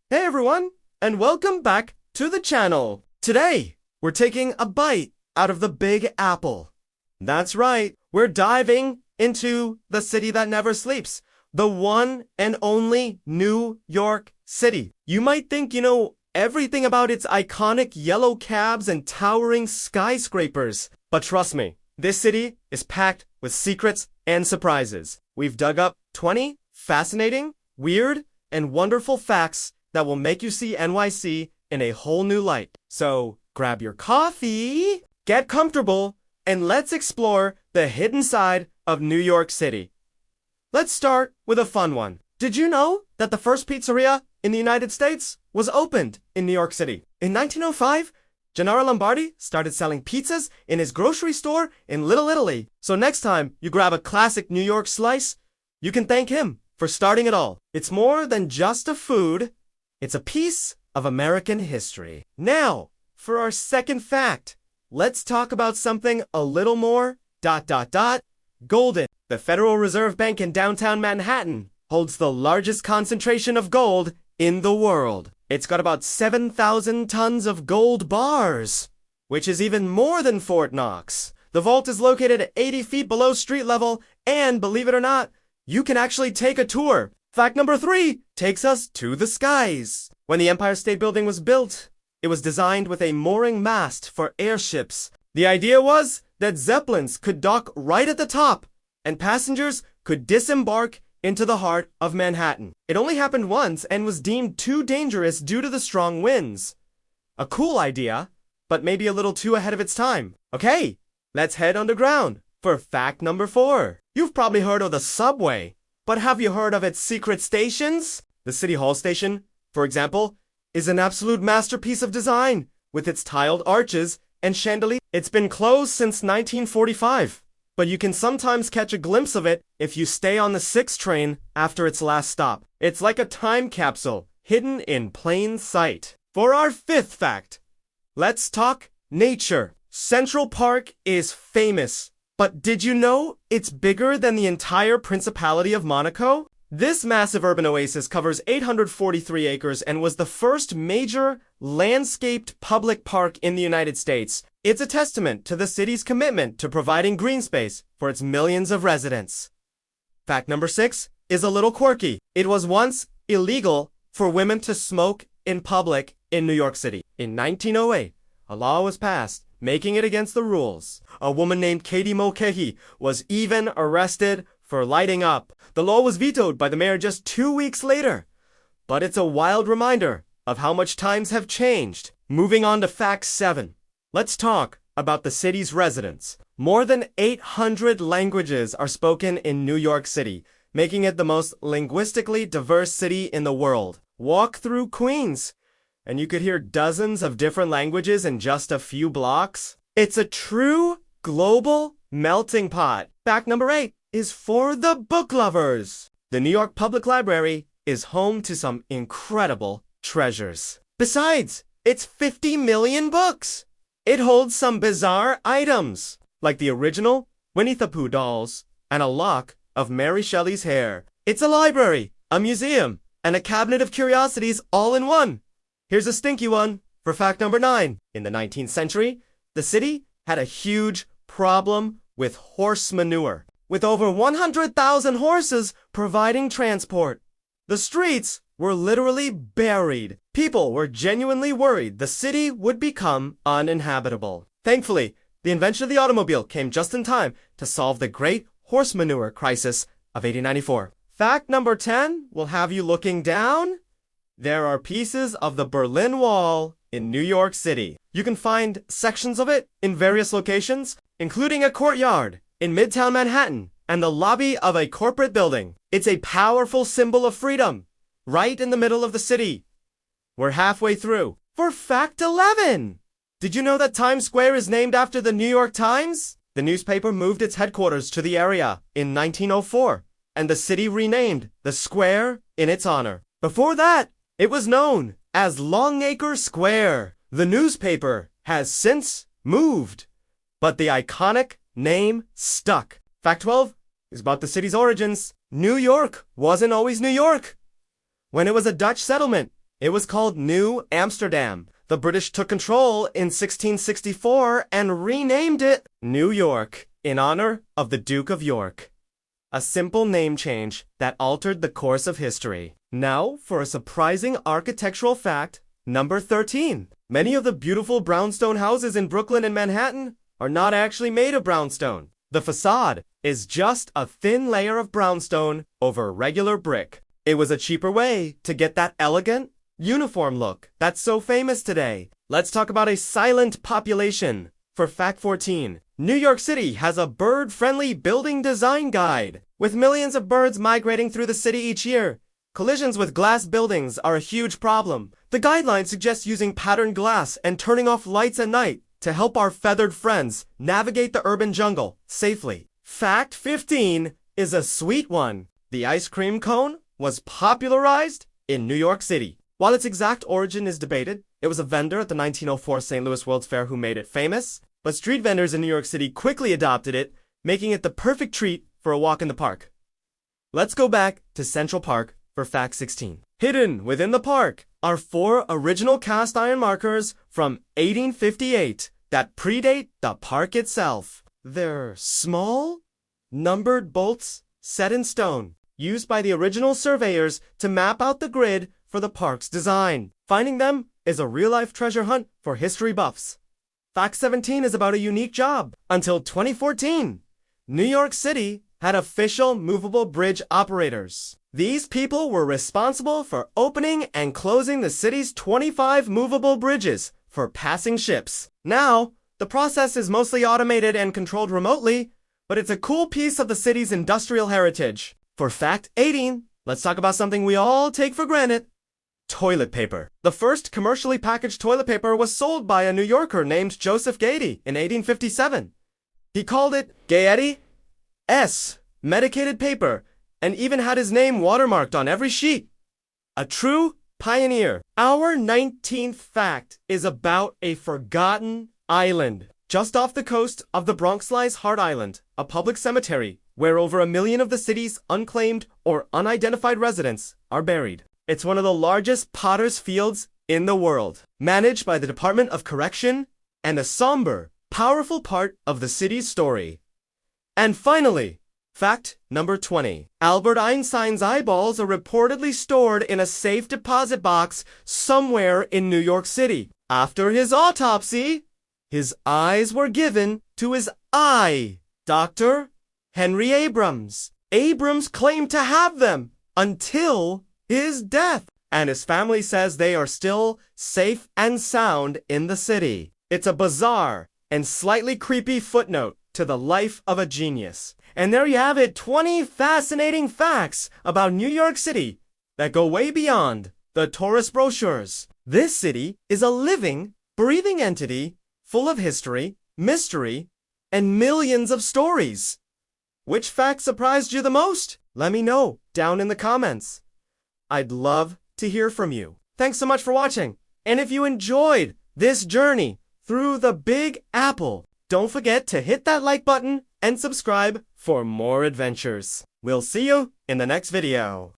Hey everyone, and welcome back to the channel. Today, we're taking a bite out of the Big Apple. That's right, we're diving into the city that never sleeps, the one and only New York City. You might think you know everything about its iconic yellow cabs and towering skyscrapers, but trust me, this city is packed with secrets and surprises. We've dug up 20 fascinating, weird, and wonderful facts that will make you see NYC in a whole new light. So grab your coffee, get comfortable, and let's explore the hidden side of New York City. Let's start with a fun one. Did you know that the first pizzeria in the United States was opened in New York City? In 1905, Gennaro Lombardi started selling pizzas in his grocery store in Little Italy. So next time you grab a classic New York slice, you can thank him for starting it all. It's more than just a food. It's a piece of American history. Now, for our second fact, let's talk about something a little more ... golden. The Federal Reserve Bank in downtown Manhattan holds the largest concentration of gold in the world. It's got about 7,000 tons of gold bars, which is even more than Fort Knox. The vault is located at 80 feet below street level, and believe it or not, you can actually take a tour. Fact number 3 takes us to the skies. When the Empire State Building was built, it was designed with a mooring mast for airships. The idea was that Zeppelins could dock right at the top, and passengers could disembark into the heart of Manhattan. It only happened once and was deemed too dangerous due to the strong winds. A cool idea, but maybe a little too ahead of its time. Okay, let's head underground for fact number 4. You've probably heard of the subway, but have you heard of its secret stations? The City Hall station, for example, is an absolute masterpiece of design, with its tiled arches and chandelier. It's been closed since 1945, but you can sometimes catch a glimpse of it if you stay on the 6 train after its last stop. It's like a time capsule, hidden in plain sight. For our 5th fact, let's talk nature. Central Park is famous, but did you know it's bigger than the entire Principality of Monaco? This massive urban oasis covers 843 acres and was the first major landscaped public park in the United States. It's a testament to the city's commitment to providing green space for its millions of residents. Fact number 6 is a little quirky. It was once illegal for women to smoke in public in New York City. In 1908, a law was passed making it against the rules. A woman named Katie Mulcahy was even arrested for lighting up. The law was vetoed by the mayor just 2 weeks later. But it's a wild reminder of how much times have changed. Moving on to fact 7. Let's talk about the city's residents. More than 800 languages are spoken in New York City, making it the most linguistically diverse city in the world. Walk through Queens, and you could hear dozens of different languages in just a few blocks. It's a true global melting pot. Fact number 8 is for the book lovers. The New York Public Library is home to some incredible treasures. Besides, it's 50 million books. It holds some bizarre items, like the original Winnie the Pooh dolls and a lock of Mary Shelley's hair. It's a library, a museum, and a cabinet of curiosities all in one. Here's a stinky one for fact number 9. In the 19th century, the city had a huge problem with horse manure, with over 100,000 horses providing transport. The streets were literally buried. People were genuinely worried the city would become uninhabitable. Thankfully, the invention of the automobile came just in time to solve the great horse manure crisis of 1894. Fact number 10 will have you looking down. There are pieces of the Berlin Wall in New York City. You can find sections of it in various locations, including a courtyard in Midtown Manhattan and the lobby of a corporate building. It's a powerful symbol of freedom, right in the middle of the city. We're halfway through. For fact 11, did you know that Times Square is named after the New York Times? The newspaper moved its headquarters to the area in 1904, and the city renamed the square in its honor. Before that, it was known as Longacre Square. The newspaper has since moved, but the iconic name stuck. Fact 12 is about the city's origins. New York wasn't always New York. When it was a Dutch settlement, It was called New Amsterdam. The British took control in 1664 and renamed it New York in honor of the Duke of York. A simple name change that altered the course of history. Now for a surprising architectural fact, number 13. Many of the beautiful brownstone houses in Brooklyn and Manhattan are not actually made of brownstone. The facade is just a thin layer of brownstone over regular brick. It was a cheaper way to get that elegant, uniform look that's so famous today. Let's talk about a silent population. For fact 14, New York City has a bird-friendly building design guide. With millions of birds migrating through the city each year, collisions with glass buildings are a huge problem. The guideline suggests using patterned glass and turning off lights at night to help our feathered friends navigate the urban jungle safely. Fact 15 is a sweet one. The ice cream cone was popularized in New York City. While its exact origin is debated, it was a vendor at the 1904 St. Louis World's Fair who made it famous, but street vendors in New York City quickly adopted it, making it the perfect treat for a walk in the park. Let's go back to Central Park for fact 16. Hidden within the park are 4 original cast iron markers from 1858 that predate the park itself. They're small, numbered bolts set in stone, used by the original surveyors to map out the grid for the park's design. Finding them is a real-life treasure hunt for history buffs. Fact 17 is about a unique job. Until 2014, New York City had official movable bridge operators. These people were responsible for opening and closing the city's 25 movable bridges for passing ships. Now, the process is mostly automated and controlled remotely, but it's a cool piece of the city's industrial heritage. For fact 18, let's talk about something we all take for granted. Toilet paper. The first commercially packaged toilet paper was sold by a New Yorker named Joseph Gady in 1857. He called it Gaiety S, medicated paper, and even had his name watermarked on every sheet. A true pioneer. Our 19th fact is about a forgotten island. Just off the coast of the Bronx lies Hart Island, a public cemetery where over 1 million of the city's unclaimed or unidentified residents are buried. It's one of the largest potter's fields in the world, managed by the Department of Correction and a somber, powerful part of the city's story. And finally, fact number 20. Albert Einstein's eyeballs are reportedly stored in a safe deposit box somewhere in New York City. After his autopsy, his eyes were given to his eye doctor, Henry Abrams. Abrams claimed to have them until his death, and his family says they are still safe and sound in the city. It's a bizarre and slightly creepy footnote to the life of a genius. And there you have it, 20 fascinating facts about New York City that go way beyond the tourist brochures. This city is a living, breathing entity full of history, mystery, and millions of stories. Which fact surprised you the most? Let me know down in the comments. I'd love to hear from you. Thanks so much for watching. And if you enjoyed this journey through the Big Apple, don't forget to hit that like button and subscribe for more adventures. We'll see you in the next video.